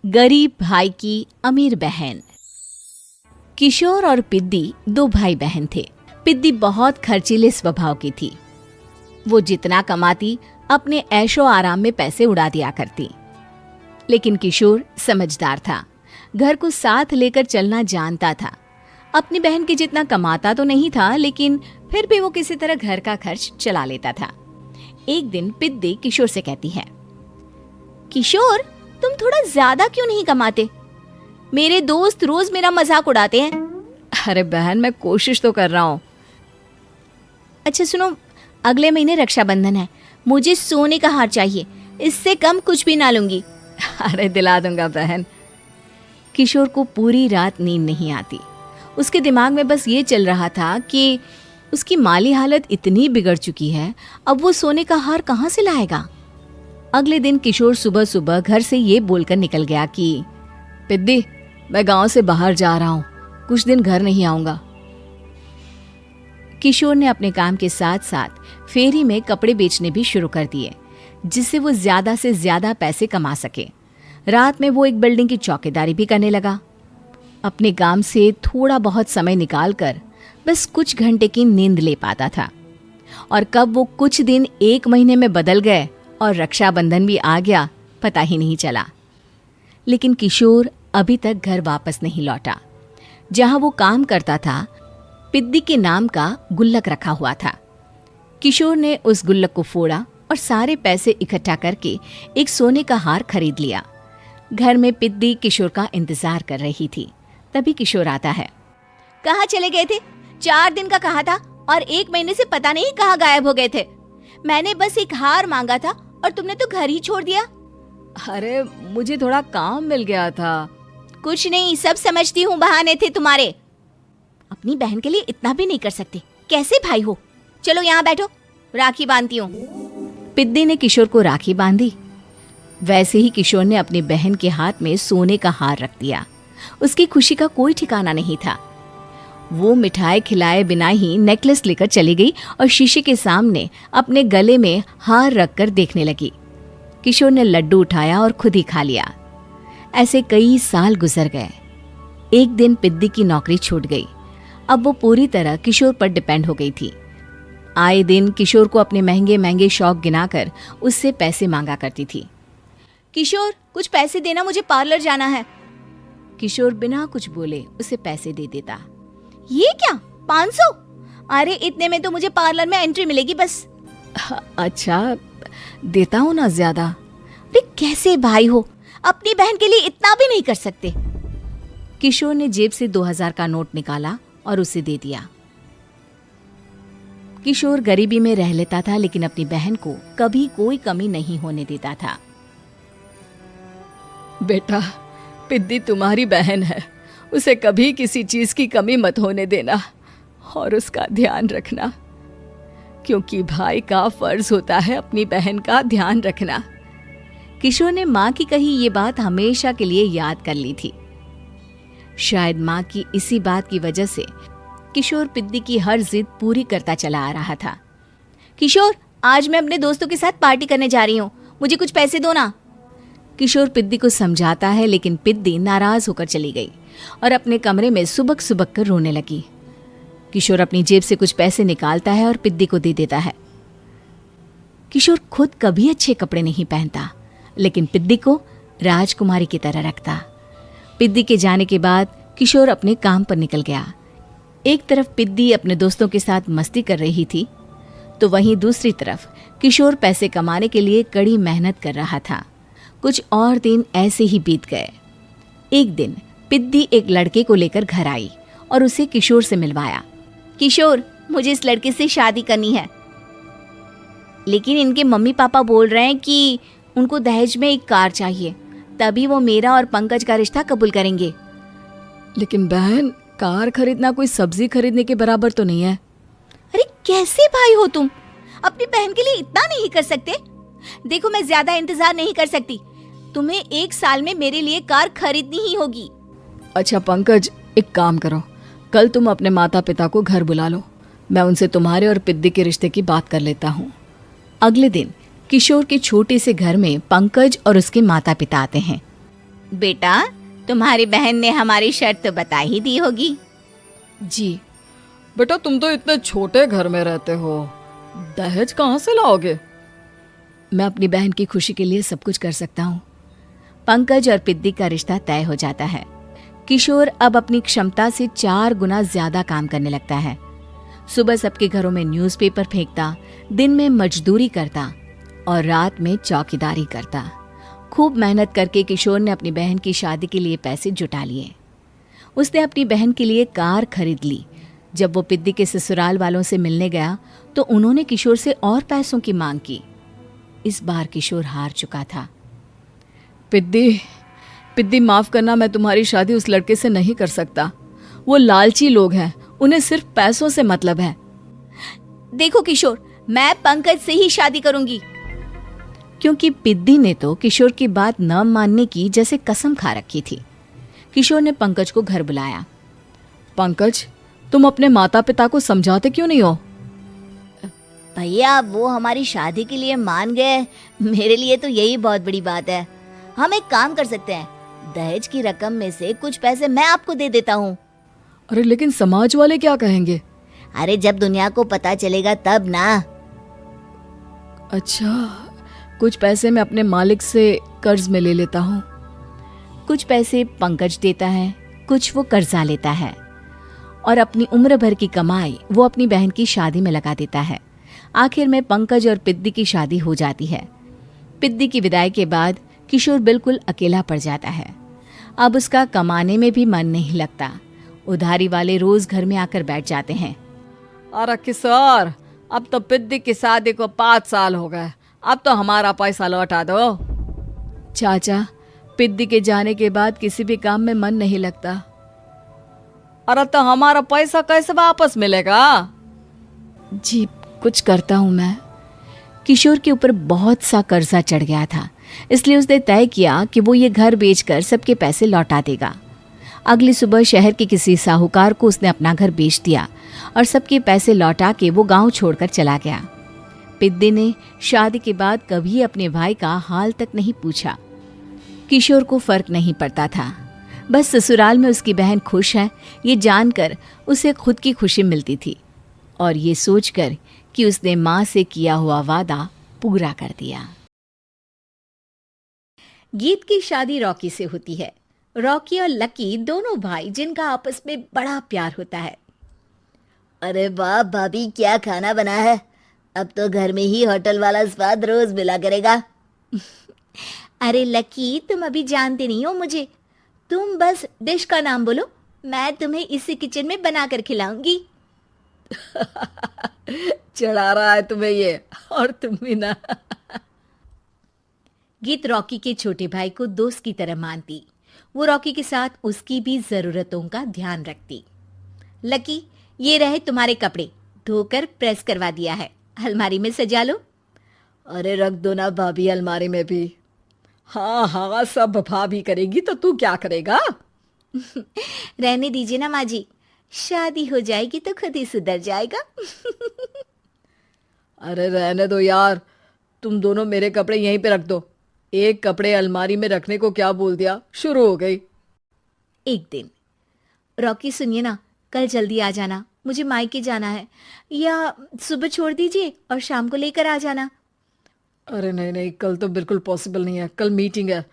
गरीब भाई की अमीर बहन। किशोर और पिद्दी दो भाई बहन थे। पिद्दी बहुत खर्चीले स्वभाव की थी। वो जितना कमाती अपने ऐशो आराम में पैसे उड़ा दिया करती। लेकिन किशोर समझदार था, घर को साथ लेकर चलना जानता था। अपनी बहन के जितना कमाता तो नहीं था, लेकिन फिर भी वो किसी तरह घर का खर्च चला लेता था। एक दिन पिद्दी किशोर से कहती है, किशोर, तुम थोड़ा ज्यादा क्यों नहीं कमाते? मेरे दोस्त रोज मेरा मजाक उड़ाते हैं। अरे बहन, मैं कोशिश तो कर रहा हूँ। अच्छा सुनो, अगले महीने रक्षाबंधन है, मुझे सोने का हार चाहिए, इससे कम कुछ भी ना लूंगी। अरे दिला दूंगा बहन। किशोर को पूरी रात नींद नहीं आती। उसके दिमाग में बस ये चल रहा था कि उसकी माली हालत इतनी बिगड़ चुकी है, अब वो सोने का हार कहाँ से लाएगा। अगले दिन किशोर सुबह सुबह घर से ये बोलकर निकल गया कि पिद्दी, मैं गांव से बाहर जा रहा हूँ, कुछ दिन घर नहीं आऊंगा। किशोर ने अपने काम के साथ साथ फेरी में कपड़े बेचने भी शुरू कर दिए, जिससे वो ज्यादा से ज्यादा पैसे कमा सके। रात में वो एक बिल्डिंग की चौकीदारी भी करने लगा। अपने काम से थोड़ा बहुत समय निकालकर बस कुछ घंटे की नींद ले पाता था। और कब वो कुछ दिन एक महीने में बदल गए और रक्षाबंधन भी आ गया, पता ही नहीं चला। लेकिन किशोर अभी तक घर वापस नहीं लौटा। जहां वो काम करता था, पिद्दी के नाम का गुल्लक रखा हुआ था। किशोर ने उस गुल्लक को फोड़ा और सारे पैसे इकट्ठा करके एक सोने का हार खरीद लिया। घर में पिद्दी किशोर का इंतजार कर रही थी। तभी किशोर आता है। कहाँ चले गए थे? 4 दिन का कहा था और 1 महीने से पता नहीं कहाँ गायब हो गए थे। मैंने बस एक हार मांगा था और तुमने तो घर ही छोड़ दिया। अरे मुझे थोड़ा काम मिल गया था। कुछ नहीं, सब समझती हूँ, बहाने थे तुम्हारे। अपनी बहन के लिए इतना भी नहीं कर सकते, कैसे भाई हो? चलो यहाँ बैठो, राखी बांधती हूँ। पिद्दी ने किशोर को राखी बांधी। वैसे ही किशोर ने अपनी बहन के हाथ में सोने का हार रख दिया। उसकी खुशी का कोई ठिकाना नहीं था। वो मिठाई खिलाए बिना ही नेकलेस लेकर चली गई और शीशे के सामने अपने गले में हार रखकर देखने लगी। किशोर ने लड्डू उठाया और खुद ही खा लिया। ऐसे कई साल गुजर गए। एक दिन पिद्दी की नौकरी छूट गई। अब वो पूरी तरह किशोर पर डिपेंड हो गई थी। आए दिन किशोर को अपने महंगे महंगे शौक गिनाकर उससे पैसे मांगा करती थी। किशोर, कुछ पैसे देना, मुझे पार्लर जाना है। किशोर बिना कुछ बोले उसे पैसे दे देता। ये क्या, 500? अरे इतने में तो मुझे पार्लर में एंट्री मिलेगी बस। अच्छा, देता हूँ ना ज्यादा। अरे कैसे भाई हो, अपनी बहन के लिए इतना भी नहीं कर सकते। किशोर ने जेब से 2000 का नोट निकाला और उसे दे दिया। किशोर गरीबी में रह लेता था, लेकिन अपनी बहन को कभी कोई कमी नहीं होने देता था। बेटा, पिद्दी तुम्हारी बहन है, उसे कभी किसी चीज की कमी मत होने देना और उसका ध्यान रखना, क्योंकि भाई का फर्ज होता है अपनी बहन का ध्यान रखना। किशोर ने माँ की कही ये बात हमेशा के लिए याद कर ली थी। शायद माँ की इसी बात की वजह से किशोर पिद्दी की हर जिद पूरी करता चला आ रहा था। किशोर, आज मैं अपने दोस्तों के साथ पार्टी करने जा रही हूँ, मुझे कुछ पैसे दो ना। किशोर पिद्दी को समझाता है, लेकिन पिद्दी नाराज होकर चली गई और अपने कमरे में सुबक सुबक कर रोने लगी। किशोर अपनी जेब से कुछ पैसे निकालता है और पिद्दी को दे देता है। किशोर खुद कभी अच्छे कपड़े नहीं पहनता, लेकिन पिद्दी को राजकुमारी की तरह रखता। पिद्दी के जाने के बाद किशोर अपने काम पर निकल गया। एक तरफ पिद्दी अपने दोस्तों के साथ मस्ती कर रही थी, तो वहीं दूसरी तरफ किशोर पैसे कमाने के लिए कड़ी मेहनत कर रहा था। कुछ और दिन ऐसे ही बीत गए। एक दिन पिद्दी एक लड़के को लेकर घर आई और उसे किशोर से मिलवाया। किशोर, मुझे इस लड़के से शादी करनी है, लेकिन इनके मम्मी पापा बोल रहे हैं कि उनको दहेज में एक कार चाहिए, तभी वो मेरा और पंकज का रिश्ता कबूल करेंगे। लेकिन बहन, कार खरीदना कोई सब्जी खरीदने के बराबर तो नहीं है। अरे कैसे भाई हो तुम, अपनी बहन के लिए इतना नहीं कर सकते? देखो, मैं ज्यादा इंतजार नहीं कर सकती, तुम्हें 1 साल में मेरे लिए कार खरीदनी ही होगी। अच्छा पंकज, एक काम करो, कल तुम अपने माता पिता को घर बुला लो, मैं उनसे तुम्हारे और पिद्दी के रिश्ते की बात कर लेता हूँ। अगले दिन किशोर के छोटे से घर में पंकज और उसके माता पिता आते हैं। बेटा, तुम्हारी बहन ने हमारी शर्त तो बता ही दी होगी। जी। बेटा तुम तो इतने छोटे घर में रहते हो, दहेज कहाँ से लाओगे? मैं अपनी बहन की खुशी के लिए सब कुछ कर सकता हूँ। पंकज और पिद्दी का रिश्ता तय हो जाता है। किशोर अब अपनी क्षमता से 4 गुना ज्यादा काम करने लगता है। सुबह सबके घरों में न्यूज़पेपर फेंकता, दिन में मजदूरी करता और रात में चौकीदारी करता। खूब मेहनत करके किशोर ने अपनी बहन की शादी के लिए पैसे जुटा लिए। उसने अपनी बहन के लिए कार खरीद ली। जब वो पिद्दी के ससुराल वालों से मिलने गया तो उन्होंने किशोर से और पैसों की मांग की। इस बार किशोर हार चुका था। पिद्दी माफ करना, मैं तुम्हारी शादी उस लड़के से नहीं कर सकता। वो लालची लोग हैं, उन्हें सिर्फ पैसों से मतलब है। देखो किशोर, मैं पंकज से ही शादी करूंगी। क्योंकि पिद्दी ने तो किशोर की बात न मानने की जैसे कसम खा रखी थी। किशोर ने पंकज को घर बुलाया। पंकज, तुम अपने माता पिता को समझाते क्यों नहीं हो? भैया, वो हमारी शादी के लिए मान गए, मेरे लिए तो यही बहुत बड़ी बात है। हम एक काम कर सकते हैं, दहेज की रकम में से कुछ पैसे मैं आपको दे देता हूँ। अरे लेकिन समाज वाले क्या कहेंगे? अरे जब दुनिया को पता चलेगा तब ना। अच्छा, कुछ पैसे मैं अपने मालिक से कर्ज में ले लेता हूँ। कुछ पैसे पंकज देता है, कुछ वो कर्जा लेता है और अपनी उम्र भर की कमाई वो अपनी बहन की शादी में लगा देता है। आखिर में पंकज और पिद्दी की शादी हो जाती है। पिद्दी की विदाई के बाद किशोर बिल्कुल अकेला पड़ जाता है। अब उसका कमाने में भी मन नहीं लगता। उधारी वाले रोज घर में आकर बैठ जाते हैं। अरे किशोर, अब तो पिद्दी की शादी को 5 साल हो गए, अब तो हमारा पैसा लौटा दो। चाचा, पिद्दी के जाने के बाद किसी भी काम में मन नहीं लगता। अरे तो हमारा पैसा कैसे वापस मिलेगा? जी, कुछ करता हूं मैं। किशोर के ऊपर बहुत सा कर्जा चढ़ गया था, इसलिए उसने तय किया कि वो ये घर बेचकर सबके पैसे लौटा देगा। अगली सुबह शहर के किसी साहूकार को उसने अपना घर बेच दिया और सबके पैसे लौटा के वो गांव छोड़कर चला गया। पिद्दी ने शादी के बाद कभी अपने भाई का हाल तक नहीं पूछा। किशोर को फर्क नहीं पड़ता था, बस ससुराल में उसकी बहन खुश है ये जानकर उसे खुद की खुशी मिलती थी और ये सोचकर कि उसने माँ से किया हुआ वादा पूरा कर दिया। गीत की शादी रॉकी से होती है। रॉकी और लकी दोनों भाई जिनका आपस में बड़ा प्यार होता है। अरे वाह भाभी, क्या खाना बना है। अब तो घर में ही होटल वाला स्वाद रोज मिला करेगा। अरे लकी, तुम अभी जानते नहीं हो मुझे। तुम बस डिश का नाम बोलो, मैं तुम्हें इसी किचन में बना कर खिलाऊंगी। चढ़ा रहा है तुम्हें ये, और तुम भी ना। गीत रॉकी के छोटे भाई को दोस्त की तरह मानती। वो रॉकी के साथ उसकी भी जरूरतों का ध्यान रखती। लकी, ये रहे तुम्हारे कपड़े, धोकर प्रेस करवा दिया है, अलमारी में सजा लो। अरे रख दो ना भाभी अलमारी में भी। हाँ हाँ, सब भाभी करेगी तो तू क्या करेगा? रहने दीजिए ना माँ जी, शादी हो जाएगी तो खुद ही सुधर जाएगा। अरे रहने दो यार, तुम दोनों मेरे कपड़े यहीं पे रख दो। एक कपड़े अलमारी में रखने को क्या बोल दिया, शुरू हो गई। एक दिन, रॉकी सुनिए ना, कल जल्दी आ जाना, मुझे मायके जाना है, या सुबह छोड़ दीजिए और शाम को लेकर आ जाना। अरे नहीं नहीं, कल तो बिल्कुल पॉसिबल नहीं है, कल मीटिंग है।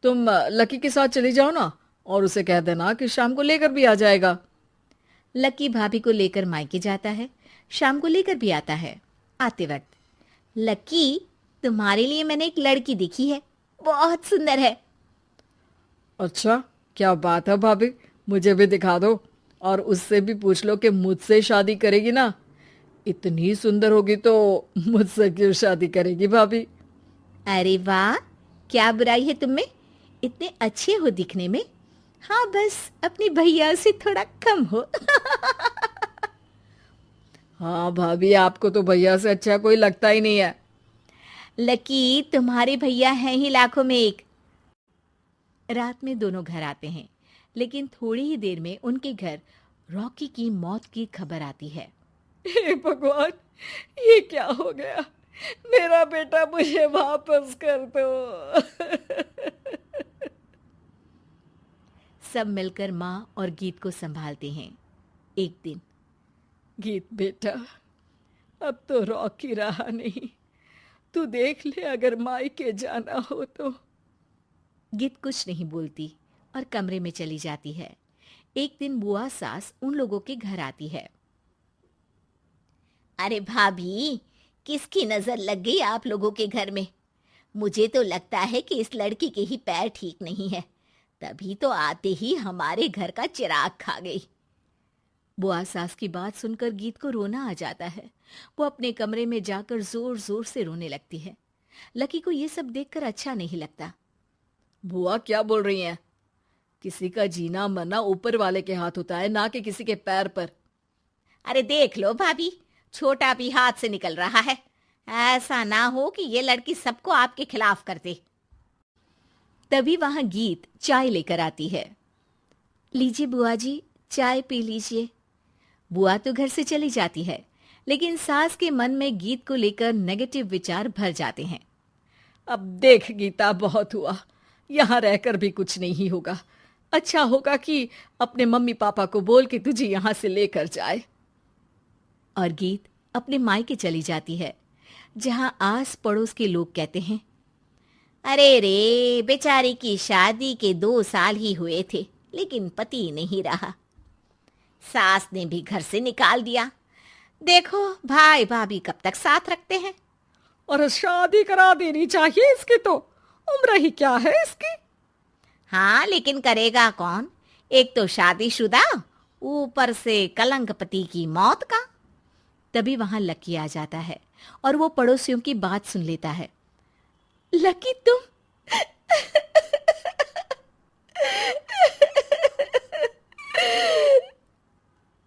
तुम लकी के साथ चली जाओ ना और उसे कह देना कि शाम को लेकर भी आ जाएगा। लकी भाभी को लेकर मायके जाता है, शाम को लेकर भी आता है। आते वक्त, लकी, तुम्हारे लिए मैंने एक लड़की देखी है, बहुत सुंदर है। अच्छा, क्या बात है भाभी, मुझे भी दिखा दो और उससे भी पूछ लो कि मुझसे शादी करेगी ना। इतनी सुंदर होगी तो मुझसे क्यों शादी करेगी भाभी? अरे वाह, क्या बुराई है तुम में, इतने अच्छे हो दिखने में। हाँ, बस अपनी भैया से थोड़ा कम हो। हाँ भाभी, आपको तो भैया से अच्छा कोई लगता ही नहीं है। लकी, तुम्हारे भैया हैं ही लाखों में एक। रात में दोनों घर आते हैं, लेकिन थोड़ी ही देर में उनके घर रॉकी की मौत की खबर आती है। हे भगवान, ये क्या हो गया? मेरा बेटा मुझे वापस कर दो। सब मिलकर माँ और गीत को संभालते हैं। एक दिन गीत बेटा, अब तो रॉकी रहा नहीं, तू देख ले अगर मायके जाना हो तो। गीत कुछ नहीं बोलती और कमरे में चली जाती है। एक दिन बुआ सास उन लोगों के घर आती है। अरे भाभी, किसकी नजर लग गई आप लोगों के घर में? मुझे तो लगता है कि इस लड़की के ही पैर ठीक नहीं है, तभी तो आते ही हमारे घर का चिराग खा गई। बुआ सास की बात सुनकर गीत को रोना आ जाता है। वो अपने कमरे में जाकर जोर जोर से रोने लगती है। लकी को ये सब देखकर अच्छा नहीं लगता। बुआ क्या बोल रही हैं? किसी का जीना मरना ऊपर वाले के हाथ होता है, ना कि किसी के पैर पर। अरे देख लो भाभी, छोटा भी हाथ से निकल रहा है। ऐसा ना हो कि ये लड़की सबको आपके खिलाफ कर दे। तभी वहां गीत चाय लेकर आती है। लीजिए बुआ जी, चाय पी लीजिए। बुआ तो घर से चली जाती है, लेकिन सास के मन में गीत को लेकर नेगेटिव विचार भर जाते हैं। अब देख गीता, बहुत हुआ, यहाँ रहकर भी कुछ नहीं होगा। अच्छा होगा कि अपने मम्मी पापा को बोल के तुझे यहाँ से लेकर जाए। और गीत अपने मायके चली जाती है, जहां आस पड़ोस के लोग कहते हैं, अरे रे, बेचारी की शादी के 2 साल ही हुए थे, लेकिन पति नहीं रहा। सास ने भी घर से निकाल दिया। देखो भाई भाभी कब तक साथ रखते हैं। और शादी करा देनी चाहिए इसकी, तो उम्र ही क्या है इसकी। हाँ, लेकिन करेगा कौन? एक तो शादीशुदा, ऊपर से कलंक पति की मौत का। तभी वहां लकी आ जाता है और वो पड़ोसियों की बात सुन लेता है। लकी तुम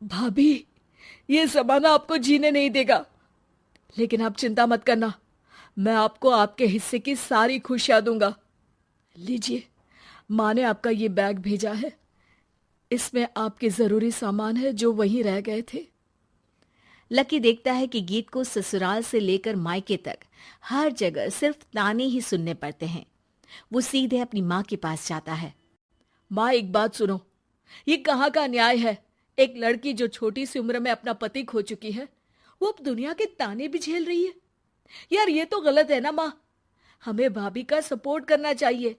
भाभी, ये जमाना आपको जीने नहीं देगा, लेकिन आप चिंता मत करना, मैं आपको आपके हिस्से की सारी खुशियां दूंगा। लीजिए, माँ ने आपका ये बैग भेजा है, इसमें आपके जरूरी सामान है जो वहीं रह गए थे। लकी देखता है कि गीत को ससुराल से लेकर मायके तक हर जगह सिर्फ ताने ही सुनने पड़ते हैं। वो सीधे अपनी माँ के पास जाता है। माँ, एक बात सुनो, ये कहाँ का न्याय है? एक लड़की जो छोटी सी उम्र में अपना पति खो चुकी है, वो अब दुनिया के ताने भी झेल रही है। यार, ये तो गलत है ना माँ। हमें भाभी का सपोर्ट करना चाहिए।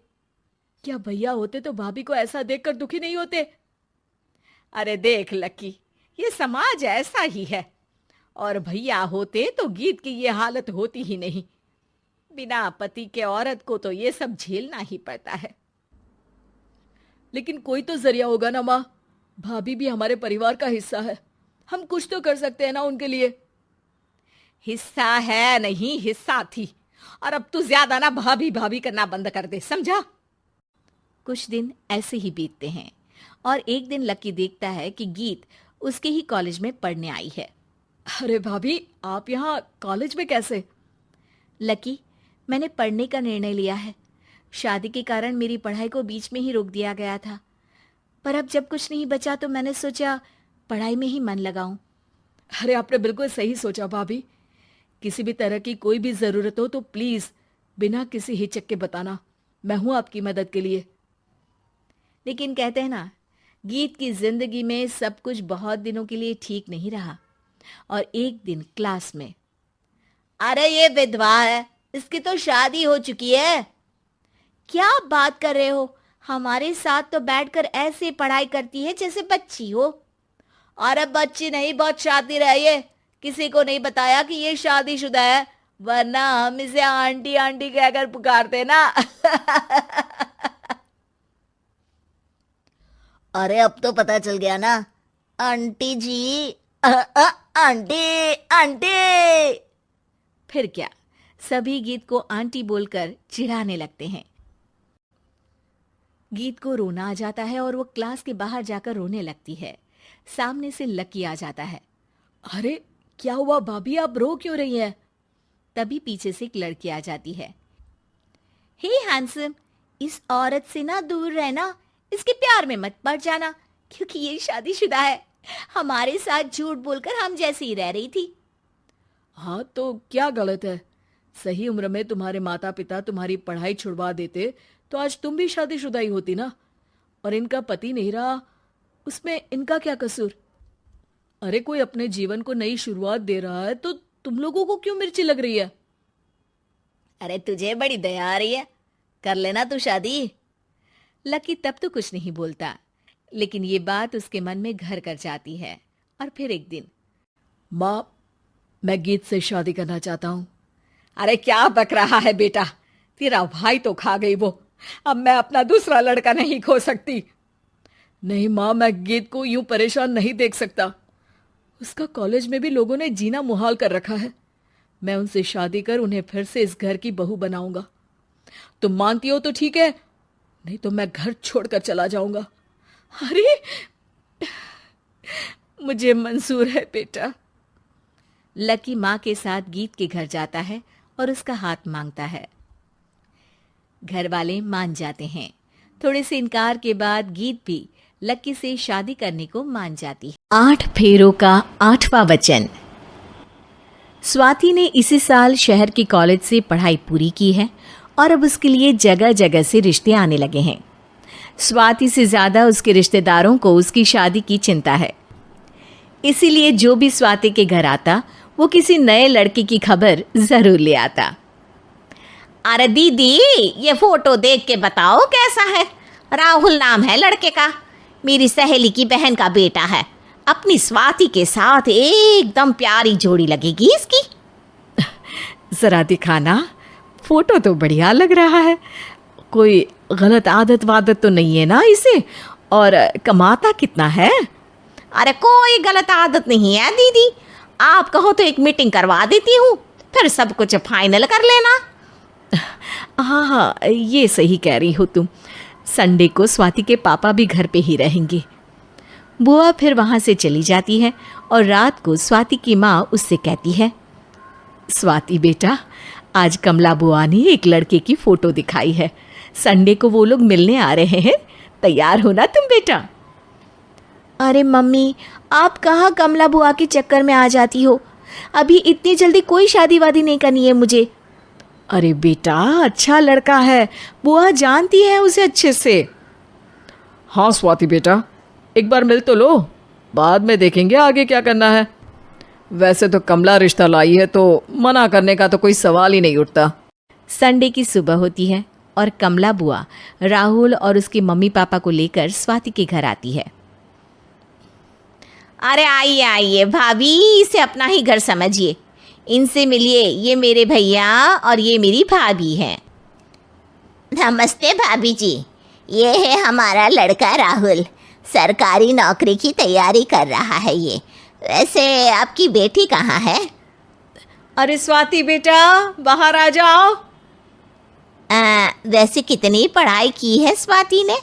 क्या भैया होते तो भाभी को ऐसा देखकर दुखी नहीं होते? अरे देख लकी, ये समाज ऐसा ही है, और भैया होते तो गीत की ये हालत होती ही नहीं। बिना पति के औरत को तो ये सब झेलना ही पड़ता है। लेकिन कोई तो जरिया होगा ना माँ। भाभी भी हमारे परिवार का हिस्सा है, हम कुछ तो कर सकते हैं ना उनके लिए। हिस्सा है नहीं, हिस्सा थी। और अब तू ज्यादा ना भाभी भाभी करना बंद कर दे, समझा? कुछ दिन ऐसे ही बीतते हैं और एक दिन लकी देखता है कि गीत उसके ही कॉलेज में पढ़ने आई है। अरे भाभी, आप यहाँ कॉलेज में कैसे? लकी, मैंने पढ़ने का निर्णय लिया है। शादी के कारण मेरी पढ़ाई को बीच में ही रोक दिया गया था, पर अब जब कुछ नहीं बचा तो मैंने सोचा पढ़ाई में ही मन लगाऊं। अरे आपने बिल्कुल सही सोचा भाभी। किसी भी तरह की कोई भी जरूरत हो तो प्लीज बिना किसी हिचक के बताना, मैं हूं आपकी मदद के लिए। लेकिन कहते हैं ना, गीत की जिंदगी में सब कुछ बहुत दिनों के लिए ठीक नहीं रहा। और एक दिन क्लास में, अरे ये विधवा है, इसकी तो शादी हो चुकी है। क्या बात कर रहे हो? हमारे साथ तो बैठकर ऐसे पढ़ाई करती है जैसे बच्ची हो। अरे बच्ची नहीं, बहुत शातिर है ये। किसी को नहीं बताया कि ये शादीशुदा है, वरना हम इसे आंटी आंटी कहकर पुकारते ना। अरे अब तो पता चल गया ना, आंटी जी। Aunty aunty. फिर क्या, सभी गीत को आंटी बोलकर चिढ़ाने लगते हैं। गीत को रोना आ जाता है और वो क्लास के बाहर जाकर रोने लगती है। सामने से लकी आ जाता है। अरे क्या हुआ भाभी, आप रो क्यों रही हैं? तभी पीछे से एक लड़की आ जाती है। हे हैंडसम, इस औरत से ना दूर रहना, इसके प्यार में मत पड़ जाना, क्योंकि ये शादीशुदा है। हमारे साथ झूठ बोलकर हम जैसी ही रह रही थी। हाँ, तो क्या गलत है? सही उम्र में तुम्हारे माता पिता तुम्हारी पढ़ाई छुड़वा देते तो आज तुम भी शादीशुदा ही होती ना। और इनका पति नहीं रहा, उसमें इनका क्या कसूर? अरे कोई अपने जीवन को नई शुरुआत दे रहा है तो तुम लोगों को क्यों मिर्ची लग रही है? अरे तुझे बड़ी दया आ रही है, कर लेना तू शादी। लकी तब तो कुछ नहीं बोलता, लेकिन ये बात उसके मन में घर कर जाती है। और फिर एक दिन, माँ, मैं गीत से शादी करना चाहता हूँ। अरे क्या बक रहा है बेटा, तेरा भाई तो खा गई वो, अब मैं अपना दूसरा लड़का नहीं खो सकती। नहीं माँ, मैं गीत को यूं परेशान नहीं देख सकता। उसका कॉलेज में भी लोगों ने जीना मुहाल कर रखा है। मैं उनसे शादी कर उन्हें फिर से इस घर की बहू बनाऊंगा। तुम मानती हो तो ठीक है, नहीं तो मैं घर छोड़कर चला जाऊंगा। अरे मुझे मंजूर है बेटा। लकी माँ के साथ गीत के घर जाता है और उसका हाथ मांगता है। घर वाले मान जाते हैं। थोड़े से इनकार के बाद गीत भी लकी से शादी करने को मान जाती है। 8 फेरों का 8वां वचन। स्वाति ने इसी साल शहर के कॉलेज से पढ़ाई पूरी की है और अब उसके लिए जगह जगह से रिश्ते आने लगे हैं। स्वाति से ज़्यादा उसके रिश्तेदारों को उसकी शादी की चिंता है, इसीलिए जो भी स्वाति के घर आता वो किसी नए लड़के की खबर ज़रूर ले आता। अरे दीदी, ये फोटो देख के बताओ कैसा है। राहुल नाम है लड़के का, मेरी सहेली की बहन का बेटा है। अपनी स्वाति के साथ एकदम प्यारी जोड़ी लगेगी इसकी। जरा दिखाना, फोटो तो बढ़िया लग रहा है। कोई गलत आदत वादत तो नहीं है ना इसे? और कमाता कितना है? अरे कोई गलत आदत नहीं है दीदी, आप कहो तो एक मीटिंग करवा देती हूँ, फिर सब कुछ फाइनल कर लेना। हाँ हाँ, ये सही कह रही हो तुम। संडे को स्वाति के पापा भी घर पे ही रहेंगे। बुआ फिर वहाँ से चली जाती है और रात को स्वाति की माँ उससे कहती है, स्वाति बेटा, आज कमला बुआ ने एक लड़के की फोटो दिखाई है। संडे को वो लोग मिलने आ रहे हैं, तैयार हो ना तुम बेटा? अरे मम्मी, आप कहाँ कमला बुआ के चक्कर में आ जाती हो? अभी इतनी जल्दी कोई शादी वादी नहीं करनी है मुझे। अरे बेटा, अच्छा लड़का है, बुआ जानती है उसे अच्छे से। हाँ स्वाति बेटा, एक बार मिल तो लो, बाद में देखेंगे आगे क्या करना है। वैसे तो कमला रिश्ता लाई है तो मना करने का तो कोई सवाल ही नहीं उठता। संडे की सुबह होती है और कमला बुआ राहुल और उसके मम्मी पापा को लेकर स्वाति के घर आती है। अरे आइए आइए भाभी, इसे अपना ही घर समझिए, इनसे मिलिए। ये मेरे भैया और ये मेरी भाभी हैं। नमस्ते भाभी जी, ये है हमारा लड़का राहुल, सरकारी नौकरी की तैयारी कर रहा है ये। वैसे आपकी बेटी कहाँ है? अरे स्वाति बेटा, बाहर आ जाओ। वैसे कितनी पढ़ाई की है स्वाति ने?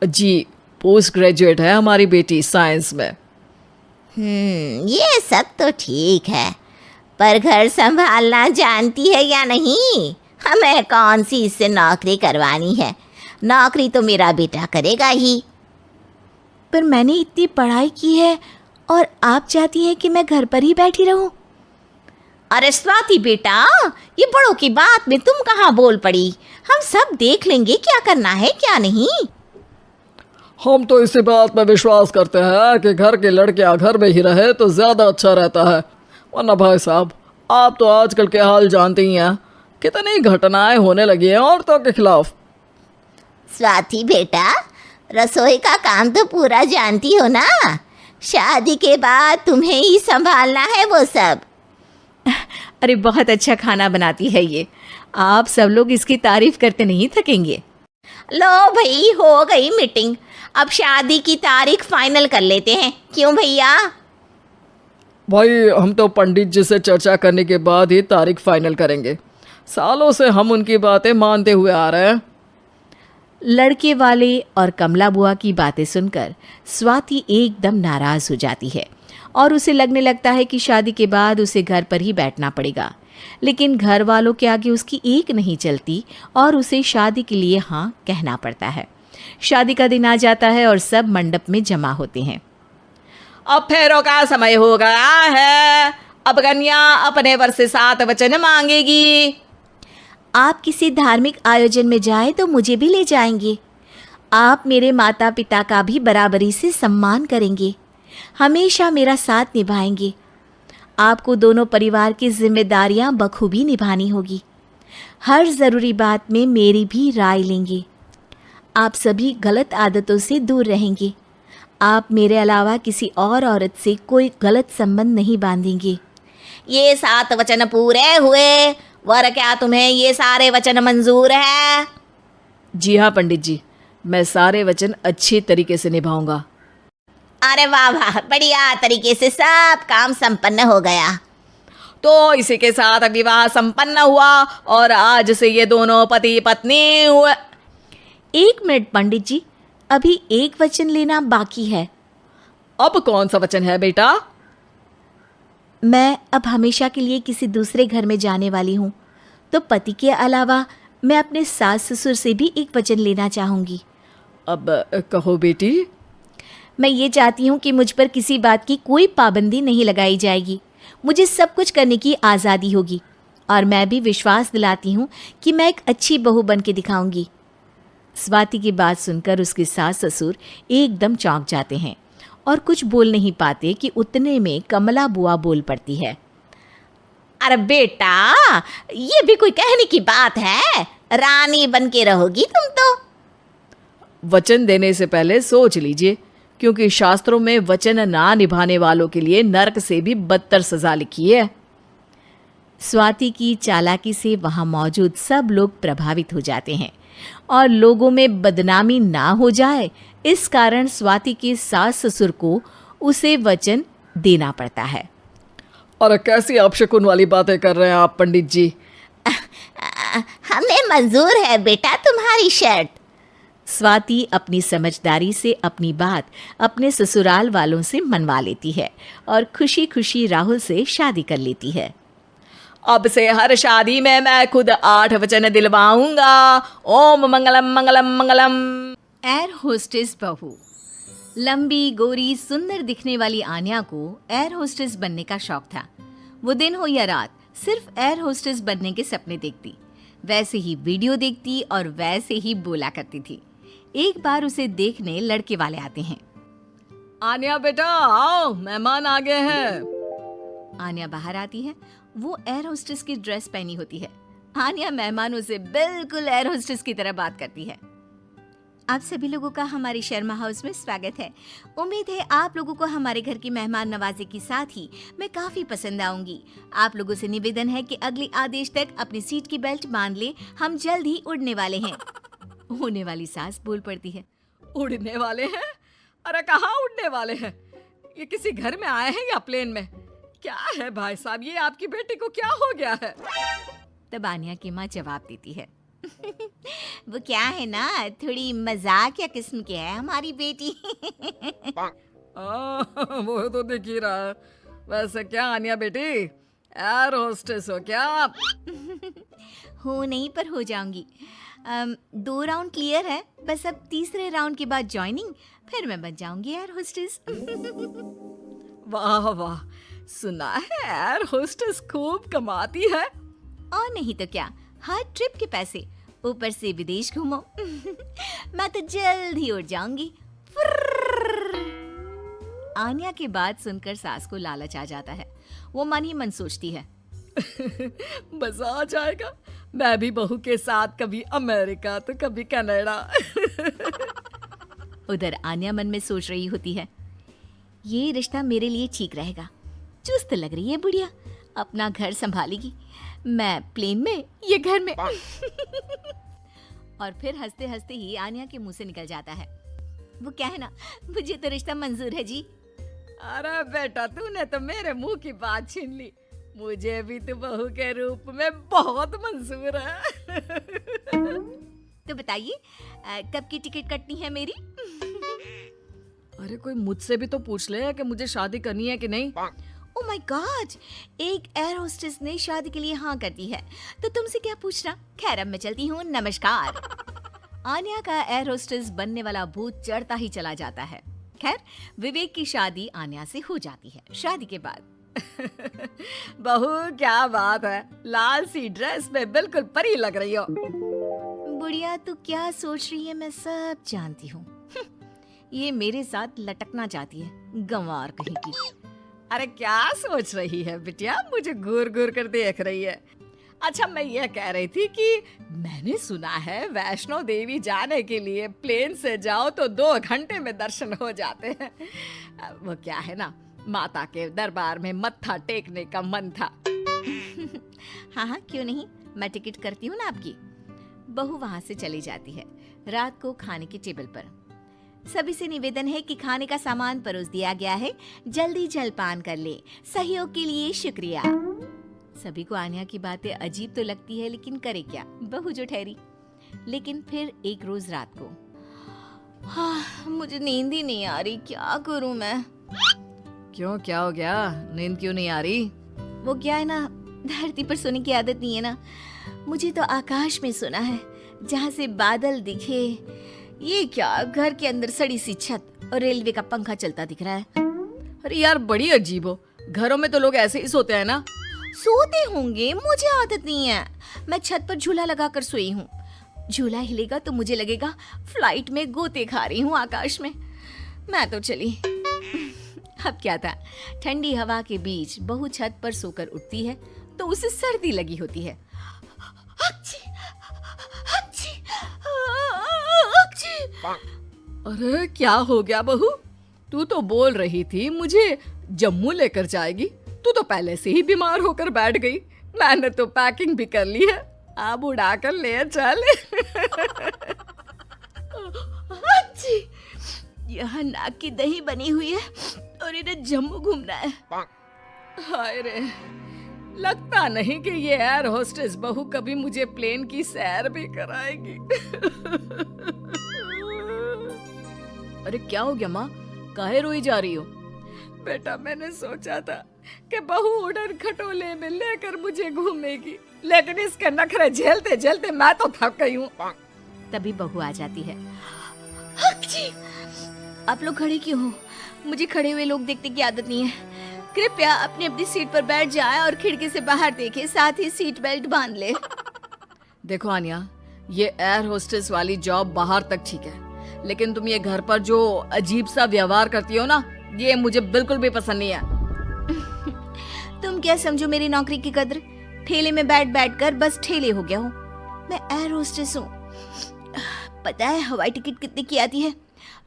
जी, पोस्ट ग्रेजुएट है हमारी बेटी साइंस में। ये सब तो ठीक है, पर घर संभालना जानती है या नहीं? हमें कौन सी इससे नौकरी करवानी है, नौकरी तो मेरा बेटा करेगा ही। पर मैंने इतनी पढ़ाई की है और आप चाहती हैं कि मैं घर पर ही बैठी रहूं? अरे स्वाति बेटा, ये बड़ों की बात में तुम कहाँ बोल पड़ी? हम सब देख लेंगे क्या करना है क्या नहीं। हम तो इसी बात पर विश्वास करते हैं कि घर के लड़कियां घर में ही रहे तो ज़्यादा अच्छा रहता है, वरना भाई साहब आप तो आजकल के हाल जानते ही हैं, कितनी घटनाएं होने लगी हैं औरतों के खिलाफ। स्वाति बेटा, रसोई का काम तो पूरा जानती हो ना, शादी के बाद तुम्हें ही संभालना है वो सब। अरे बहुत अच्छा खाना बनाती है ये, आप सब लोग इसकी तारीफ करते नहीं थकेंगे। लो भाई, हो गई मीटिंग, अब शादी की तारीख फाइनल कर लेते हैं, क्यों भैया? भाई हम तो पंडित जी से चर्चा करने के बाद ही तारीख फाइनल करेंगे, सालों से हम उनकी बातें मानते हुए आ रहे हैं। लड़के वाले और कमला बुआ की बातें सुनकर स्वाति एकदम नाराज हो जाती है और उसे लगने लगता है कि शादी के बाद उसे घर पर ही बैठना पड़ेगा। लेकिन घर वालों के आगे उसकी एक नहीं चलती और उसे शादी के लिए हाँ कहना पड़ता है। शादी का दिन आ जाता है और सब मंडप में जमा होते हैं। अब फेरों का समय हो गया है, अब कन्या अपने वर से 7 वचन मांगेगी। आप किसी धार्मिक आयोजन में जाएं तो मुझे भी ले जाएंगे। आप मेरे माता पिता का भी बराबरी से सम्मान करेंगे, हमेशा मेरा साथ निभाएंगे। आपको दोनों परिवार की जिम्मेदारियां बखूबी निभानी होगी। हर ज़रूरी बात में मेरी भी राय लेंगे। आप सभी गलत आदतों से दूर रहेंगे। आप मेरे अलावा किसी और औरत से कोई गलत संबंध नहीं बांधेंगे। ये 7 वचन पूरे हुए। वर क्या तुम्हें ये सारे वचन मंजूर है? जी हाँ पंडित जी, मैं सारे वचन अच्छी तरीके से निभाऊंगा। अरे वाह वाह, बढ़िया तरीके से सब काम संपन्न हो गया। तो इसी के साथ विवाह संपन्न हुआ और आज से ये दोनों पति पत्नी हुए। 1 मिनट पंडित जी, अभी एक वचन लेना बाकी है। अब कौन सा वचन है बेटा? मैं अब हमेशा के लिए किसी दूसरे घर में जाने वाली हूँ, तो पति के अलावा मैं अपने सास ससुर से भी एक वचन लेना चाहूँगी। अब कहो बेटी। मैं ये चाहती हूँ कि मुझ पर किसी बात की कोई पाबंदी नहीं लगाई जाएगी। मुझे सब कुछ करने की आज़ादी होगी और मैं भी विश्वास दिलाती हूँ कि मैं एक अच्छी बहू बन के दिखाऊंगी। स्वाति की बात सुनकर उसके सास ससुर एकदम चौंक जाते हैं और कुछ बोल नहीं पाते कि उतने में कमला बुआ बोल पड़ती है। अरे बेटा, ये भी कोई कहने की बात है? रानी बन के रहोगी तुम तो। वचन देने से पहले सोच लीजिए, क्योंकि शास्त्रों में वचन ना निभाने वालों के लिए नरक से भी बदतर सजा लिखी है। स्वाति की चालाकी से वहाँ मौजूद सब लोग प्रभावित हो जाते हैं और लोगों में बदनामी ना हो जाए, इस कारण स्वाति के सास ससुर को उसे वचन देना पड़ता है। और कैसी अपशकुन वाली बातें कर रहे हैं आप पंडित जी? हमें मंजूर है बेटा तुम्हारी शर्त। स्वाति अपनी समझदारी से अपनी बात अपने ससुराल वालों से मनवा लेती है और खुशी खुशी राहुल से शादी कर लेती है। अब से हर शादी में मैं खुद 8 वचन दिलवाऊंगा। ओम मंगलम मंगलम मंगलम। एयर होस्टेस बहू। लंबी गोरी सुंदर दिखने वाली आन्या को एयर होस्टेस बनने का शौक था। वो दिन हो या रात सिर्फ एयर होस्टेस बनने के सपने देखती, वैसे ही वीडियो देखती और वैसे ही बोला करती थी। एक बार उसे देखने लड़के वाले आते हैं। आन्या बेटा आओ, मेहमान आ गए हैं। आन्या बाहर आती है। वो एयर होस्टेस की ड्रेस पहनी होती है। आन्या मेहमानों से बिल्कुल एयर होस्टेस की तरह बात करती है। आप सभी लोगों का हमारे शर्मा हाउस में स्वागत है। उम्मीद है आप लोगों को हमारे घर की मेहमान नवाजी के साथ ही मैं काफी पसंद आऊंगी। आप लोगों से निवेदन है कि अगले आदेश तक अपनी सीट की बेल्ट बांध ले, हम जल्द ही उड़ने वाले हैं। होने वाली सास बोल पड़ती है। उड़ने वाले हैं? अरे कहाँ उड़ने वाले हैं? ये किसी घर में आए हैं या प्लेन में? क्या है भाई साहब, ये आपकी बेटी को क्या हो गया है? तब आन्या की माँ जवाब देती है। वो क्या है ना, थोड़ी मजाक या किस्म की है हमारी बेटी। वो तो दिख ही रहा है। वैसे क्या आन्या बेटी, एयर होस्टेस हो क्या आप? हो नहीं, पर हो जाऊंगी। 2 राउंड क्लियर है, बस अब तीसरे राउंड के बाद ज्वाइनिंग, फिर मैं बन जाऊंगी एयर होस्टेस। वाह वाह, सुना है एयर होस्टेस खूब कमाती है। और नहीं तो क्या, हर ट्रिप के पैसे, ऊपर से विदेश घूमो। मैं तो जल्द ही उड़ जाऊंगी। आन्या की बात सुनकर सास को लालच आ जाता है। वो मन ही मन सोचती है, मजा आ जाएगा, मैं भी बहू के साथ कभी अमेरिका तो कभी कनाडा। उधर आन्या मन में सोच रही होती है, ये रिश्ता मेरे लिए ठीक रहेगा। चुस्त लग रही है बुढ़िया, अपना घर संभालेगी, मैं प्लेन में, ये घर में। और फिर हंसते हंसते ही आन्या के मुंह से निकल जाता है, वो क्या है ना, मुझे तो रिश्ता मंजूर है जी। अरे बेटा, तूने तो मेरे मुंह की बात छीन ली। मुझे भी तो बहू के रूप में बहुत मंजूर है। तो बताइए कब की टिकट कटनी है मेरी? अरे कोई मुझसे भी तो पूछ ले कि मुझे शादी करनी है कि नहीं। ओह माय गॉड, एक एयर होस्टेस ने शादी के लिए हाँ कर दी है, तो तुमसे क्या पूछना। खैर अब मैं चलती हूँ, नमस्कार। आन्या का एयर होस्टेस बनने वाला भूत चढ़ता ही चला जाता है। खैर विवेक की शादी आन्या से हो जाती है। शादी के बाद बहू क्या बात है, लाल सी ड्रेस में बिल्कुल परी लग रही हो। गुड़िया तू क्या सोच रही है मैं सब जानती हूँ। ये मेरे साथ लटकना चाहती है, गंवार कहीं की। अरे क्या सोच रही है बिटिया, मुझे घूर घूर कर देख रही है। अच्छा मैं ये कह रही थी कि मैंने सुना है वैष्णो देवी जाने के लिए प्लेन से जाओ तो 2 घंटे में दर्शन हो जाते हैं। वो क्या है ना, माता के दरबार में मत्था टेकने का मन था। हाँ हाँ क्यों नहीं, मैं टिकट करती हूँ ना आपकी। बहू वहां से चली जाती है। रात को खाने की टेबल पर सभी से निवेदन है कि खाने का सामान परोस दिया गया है, जल्दी जलपान कर ले। सहयोग के लिए शुक्रिया। सभी को आन्या की बातें अजीब तो लगती है, लेकिन करे क्या, बहू जो ठहरी। लेकिन फिर एक रोज रात को, हाँ मुझे नींद ही नहीं आ रही, क्या करूं मैं। क्यों, क्या हो गया, नींद क्यों नहीं आ रही? वो क्या है ना, धरती पर सोने की आदत नहीं है ना, मुझे तो आकाश में सोना है, जहाँ से बादल दिखे। ये क्या, घर के अंदर सड़ी सी छत और रेलवे का पंखा चलता दिख रहा है। अरे यार बड़ी अजीब हो, घरों में तो लोग ऐसे ही सोते हैं ना। सोते होंगे, मुझे आदत नहीं है। मैं छत पर झूला लगाकर सोई हूँ। झूला हिलेगा तो मुझे लगेगा फ्लाइट में गोते खा रही हूँ आकाश में। मैं तो चली। अब क्या था, ठंडी हवा के बीच बहू छत पर सोकर उठती है तो उसे सर्दी लगी होती है। हक्ची, हक्ची, हक्ची। अरे क्या हो गया बहू, तू तो बोल रही थी मुझे जम्मू लेकर जाएगी, तू तो पहले से ही बीमार होकर बैठ गई। मैंने तो पैकिंग भी कर ली है, अब उड़ा कर ले चल। हक्ची, यहाँ नाक की दही बनी हुई है और इन्हें जम्मू घूमना है। हाय रे, लगता नहीं कि ये एयर होस्टेस बहू कभी मुझे प्लेन की सैर भी कराएगी। अरे क्या हो गया माँ, काहे रोई जा रही हो? बेटा मैंने सोचा था कि बहू उड़न खटोले में लेकर मुझे घूमेगी, लेकिन इसके नखरे झेलते झेलते मैं तो थक गई हूँ। तभी बहू आ जाती है। हक्ची, आप लोग खड़े क्यों हो? मुझे खड़े हुए लोग देखने की आदत नहीं है। कृपया अपनी अपनी सीट पर बैठ जाए और खिड़की से बाहर देखे, साथ ही सीट बेल्ट बांध ले। देखो आन्या, ये एयर होस्टेस वाली जॉब बाहर तक ठीक है, लेकिन तुम ये घर पर जो अजीब सा व्यवहार करती हो ना, ये मुझे बिल्कुल भी पसंद नहीं है। तुम क्या समझो मेरी नौकरी की कद्र? ठेले में बैठ बैठ कर बस ठेले हो गया हूँ। मैं एयर होस्टेस हूँ। पता है हवाई टिकट कितने की आती है?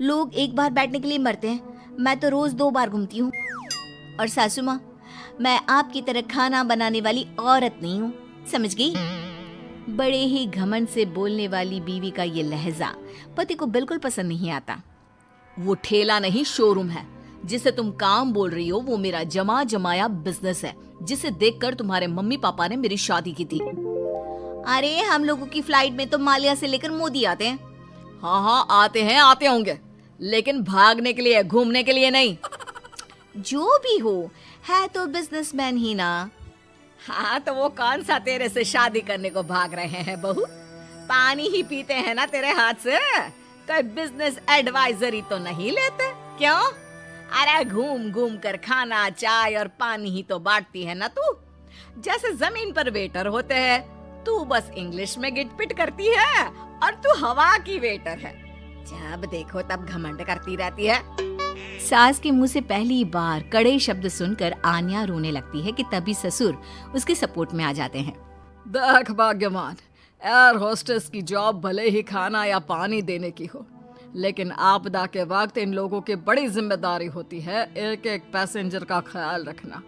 लोग एक बार बैठने के लिए मरते हैं, मैं तो रोज 2 बार घूमती हूँ। और सासू माँ, मैं आपकी तरह खाना बनाने वाली औरत नहीं हूँ, समझ गई? बड़े ही घमंड से बोलने वाली बीवी का ये लहजा पति को बिल्कुल पसंद नहीं आता। वो ठेला नहीं शोरूम है, जिसे तुम काम बोल रही हो वो मेरा जमा जमाया बिजनेस है, जिसे देखकर तुम्हारे मम्मी पापा ने मेरी शादी की थी। अरे हम लोगों की फ्लाइट में तो माल्या से लेकर मोदी आते हैं। हाँ हाँ आते होंगे, लेकिन भागने के लिए, घूमने के लिए नहीं। जो भी हो, है तो बिजनेसमैन ही ना। हाँ तो वो कौन सा तेरे से शादी करने को भाग रहे हैं बहू? पानी ही पीते हैं ना तेरे हाथ से, कोई बिजनेस एडवाइजरी तो नहीं लेते क्यों? अरे घूम घूम कर खाना, चाय और पानी ही तो बांटती है ना तू। जैसे जमीन पर वेटर होते हैं, तू बस इंग्लिश में गिटपिट करती है और तू हवा की वेटर है, जब देखो तब घमंड करती रहती है। सास के मुंह से पहली बार कड़े शब्द सुनकर आन्या रोने लगती है कि तभी ससुर उसके सपोर्ट में आ जाते हैं। देख भाग्यवान, एयर होस्टेस की जॉब भले ही खाना या पानी देने की हो, लेकिन आपदा के वक्त इन लोगों की बड़ी जिम्मेदारी होती है एक एक पैसेंजर का ख्याल रखना।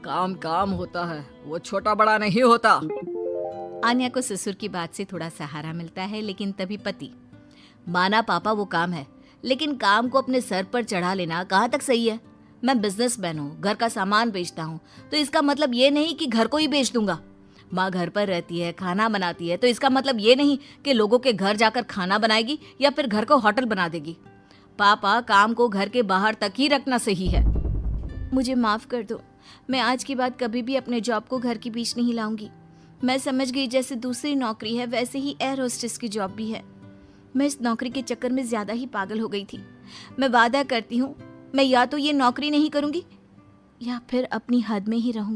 काम काम होता है, वो छोटा बड़ा नहीं होता। आन्या को ससुर की बात से थोड़ा सहारा मिलता है, लेकिन तभी पति, माना पापा वो काम है, लेकिन काम को अपने सर पर चढ़ा लेना कहाँ तक सही है? मैं बिजनेसमैन हूँ, घर का सामान बेचता हूँ, तो इसका मतलब ये नहीं कि घर को ही बेच दूंगा। माँ घर पर रहती है, खाना बनाती है, तो इसका मतलब ये नहीं कि लोगों के घर जाकर खाना बनाएगी या फिर घर को होटल बना देगी। पापा, काम को घर के बाहर तक ही रखना सही है। मुझे माफ कर दो, मैं आज के बाद कभी भी अपने जॉब को घर के बीच नहीं लाऊंगी। मैं समझ गई जैसे दूसरी नौकरी है वैसे ही एयर होस्टेस की जॉब भी है। मैं इस नौकरी के चक्कर में ज्यादा ही पागल हो गई थी। मैं वादा करती हूँ, मैं या तो ये नौकरी नहीं करूंगी या फिर अपनी हद में ही रहूंगी।